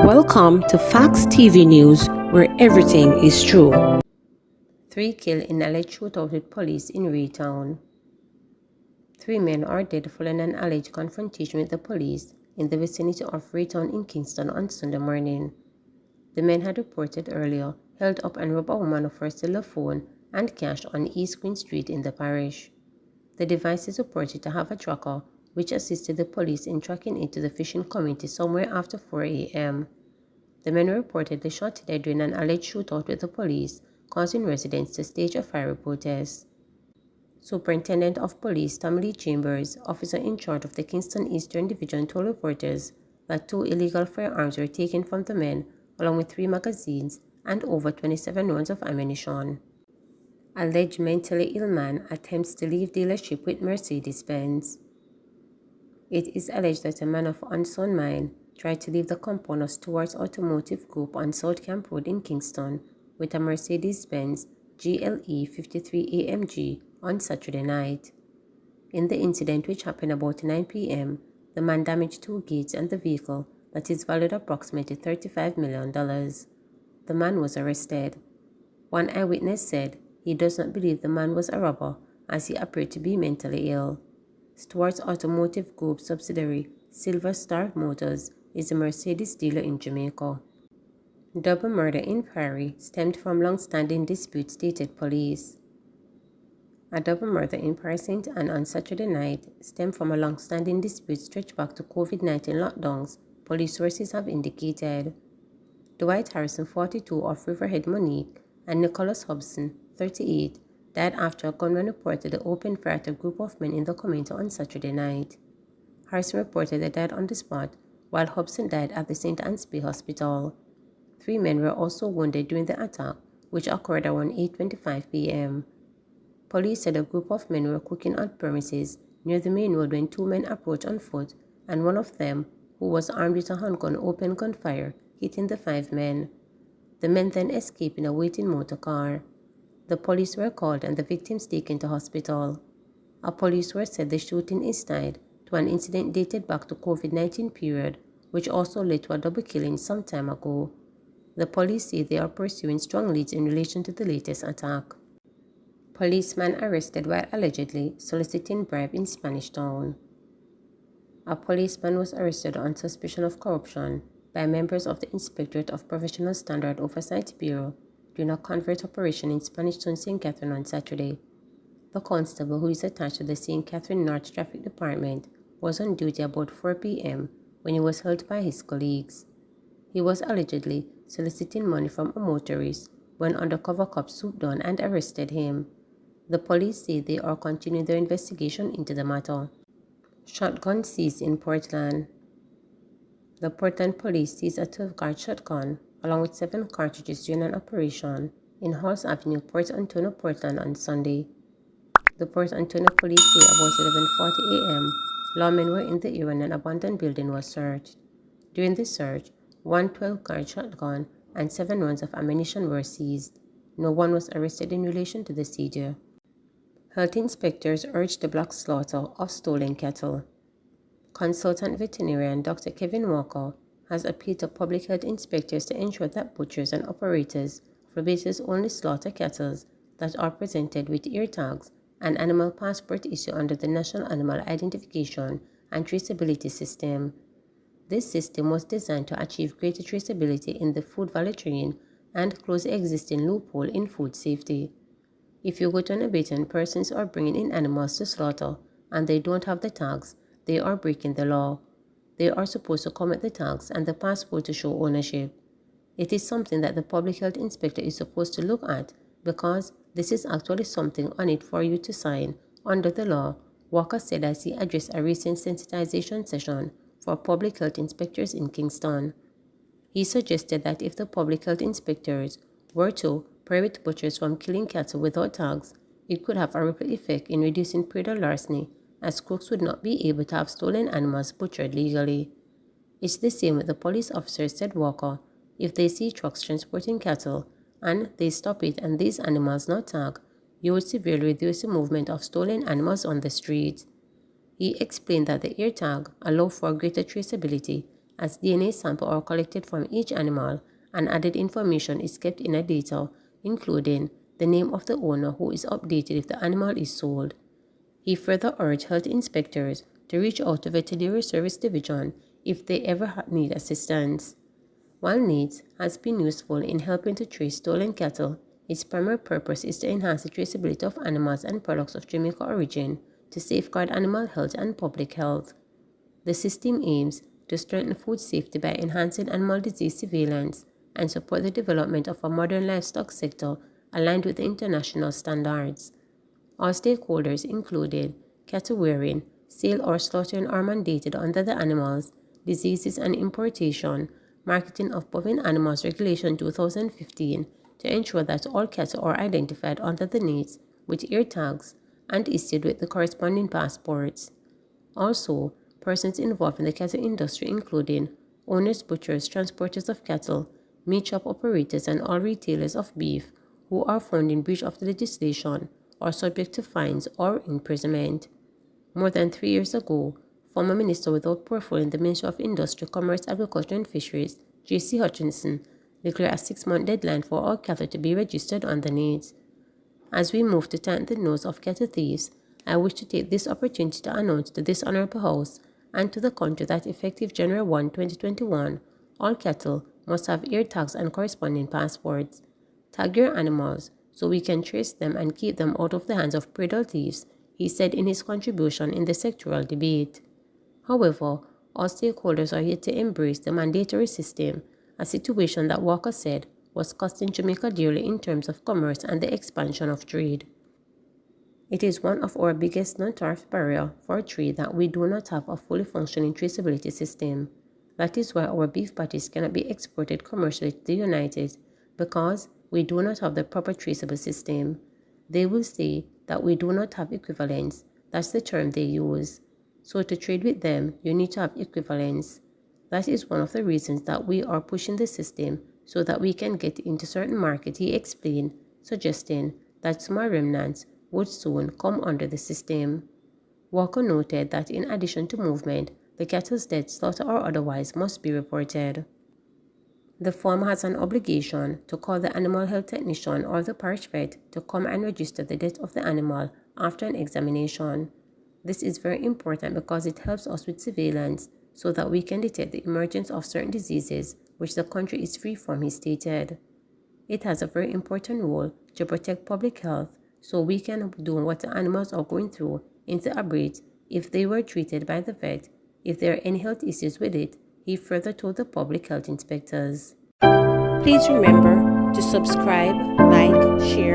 Welcome to Facts TV News, where everything is true. 3 killed in alleged shootout with police in Raytown. 3 men are dead following an alleged confrontation with the police in the vicinity of Raytown in Kingston on Sunday morning. The men had reported earlier held up and robbed a woman of her cellular phone and cash on East Queen Street in the parish. The device is reported to have a tracker which assisted the police in tracking it to the fishing community somewhere after 4 a.m. The men were reportedly shot dead during an alleged shootout with the police, causing residents to stage a fiery protest. Superintendent of Police Tammy Chambers, officer in charge of the Kingston Eastern Division, told reporters that 2 illegal firearms were taken from the men, along with 3 magazines and over 27 rounds of ammunition. Alleged mentally ill man attempts to leave dealership with Mercedes-Benz. It is alleged that a man of unsound mind tried to leave the compound of Stewart's Automotive Group on South Camp Road in Kingston with a Mercedes-Benz GLE 53 AMG on Saturday night. In the incident, which happened about 9 p.m., the man damaged 2 gates and the vehicle that is valued approximately $35 million. The man was arrested. One eyewitness said he does not believe the man was a robber as he appeared to be mentally ill. Stewart's Automotive Group subsidiary, Silver Star Motors, is a Mercedes dealer in Jamaica. Double murder inquiry stemmed from long-standing dispute, stated police. A double murder in Paris Saint Anne on Saturday night stemmed from a long-standing dispute stretched back to COVID-19 lockdowns, police sources have indicated. Dwight Harrison, 42, of Riverhead, Monique, and Nicholas Hobson, 38, died after a gunman reportedly opened fire at a group of men in the community on Saturday night. Harrison reportedly died on the spot, while Hobson died at the St. Anne's Bay Hospital. 3 men were also wounded during the attack, which occurred around 8:25 p.m. Police said a group of men were cooking on premises near the main road when 2 men approached on foot, and one of them, who was armed with a handgun, opened gunfire, hitting the 5 men. The men then escaped in a waiting motor car. The police were called and the victims taken to hospital. A police source said the shooting is tied to an incident dated back to COVID-19 period, which also led to a double killing some time ago. The police say they are pursuing strong leads in relation to the latest attack. Policeman arrested while allegedly soliciting bribe in Spanish Town. A policeman was arrested on suspicion of corruption by members of the Inspectorate of Professional Standard Oversight Bureau during a covert operation in Spanish Town, St. Catherine on Saturday. The constable, who is attached to the St. Catherine North Traffic Department, was on duty about 4 p.m. when he was held by his colleagues. He was allegedly soliciting money from a motorist when undercover cops swooped down and arrested him. The police say they are continuing their investigation into the matter. Shotgun seized in Portland. The Portland police seized a 12-card shotgun along with 7 cartridges during an operation in Halls Avenue, Port Antonio, Portland on Sunday. The Port Antonio police say about 11:40 a.m., lawmen were in the area when an abandoned building was searched. During the search, 1 12-card shotgun and 7 rounds of ammunition were seized. No one was arrested in relation to the seizure. Health inspectors urged the block slaughter of stolen cattle. Consultant veterinarian Dr. Kevin Walker has appealed to public health inspectors to ensure that butchers and operators of abattoirs only slaughter cattle that are presented with ear tags and animal passport issued under the National Animal Identification and Traceability System. This system was designed to achieve greater traceability in the food value chain and close the existing loophole in food safety. If you go to an abattoir and persons are bringing in animals to slaughter and they don't have the tags, they are breaking the law. They are supposed to come with the tags and the passport to show ownership. It is something that the public health inspector is supposed to look at because this is actually something on it for you to sign under the law, Walker said as he addressed a recent sensitization session for public health inspectors in Kingston. He suggested that if the public health inspectors were to prohibit butchers from killing cattle without tags, it could have a ripple effect in reducing predatory larceny, as crooks would not be able to have stolen animals butchered legally. It's the same with the police officers, said Walker. If they see trucks transporting cattle and they stop it and these animals not tagged, you would severely reduce the movement of stolen animals on the street. He explained that the ear tag allows for greater traceability as DNA samples are collected from each animal and added information is kept in a data, including the name of the owner who is updated if the animal is sold. He further urged health inspectors to reach out to Veterinary Service Division if they ever need assistance. While NEATS has been useful in helping to trace stolen cattle, its primary purpose is to enhance the traceability of animals and products of Jamaica origin to safeguard animal health and public health. The system aims to strengthen food safety by enhancing animal disease surveillance and support the development of a modern livestock sector aligned with international standards. All stakeholders, including cattle rearing, sale or slaughtering, are mandated under the Animals, Diseases and Importation, Marketing of Bovine Animals Regulation 2015 to ensure that all cattle are identified under the NEATS with ear tags and issued with the corresponding passports. Also, persons involved in the cattle industry, including owners, butchers, transporters of cattle, meat shop operators, and all retailers of beef who are found in breach of the legislation are subject to fines or imprisonment. More than 3 years ago, former Minister without portfolio in the Ministry of Industry, Commerce, Agriculture and Fisheries, J.C. Hutchinson, declared a 6-month deadline for all cattle to be registered on the NEATS. As we move to tighten the nose of cattle thieves, I wish to take this opportunity to announce to this Honourable House and to the country that effective January 1, 2021, all cattle must have ear tags and corresponding passports. Tag your animals so we can trace them and keep them out of the hands of predatory thieves, he said in his contribution in the sectoral debate. However, all stakeholders are yet to embrace the mandatory system, a situation that Walker said was costing Jamaica dearly in terms of commerce and the expansion of trade. It is one of our biggest non-tariff barriers for trade that we do not have a fully functioning traceability system. That is why our beef patties cannot be exported commercially to the United States because we do not have the proper traceable system. They will say that we do not have equivalence. That's the term they use. So to trade with them, you need to have equivalence. That is one of the reasons that we are pushing the system so that we can get into certain markets, he explained, suggesting that small remnants would soon come under the system. Walker noted that in addition to movement, the cattle's death, slaughter or otherwise must be reported. The farmer has an obligation to call the animal health technician or the parish vet to come and register the death of the animal after an examination. This is very important because it helps us with surveillance so that we can detect the emergence of certain diseases which the country is free from, he stated. It has a very important role to protect public health so we can do what the animals are going through in the abate if they were treated by the vet. If there are any health issues with it, he further told the public health inspectors. Please remember to subscribe, like, share,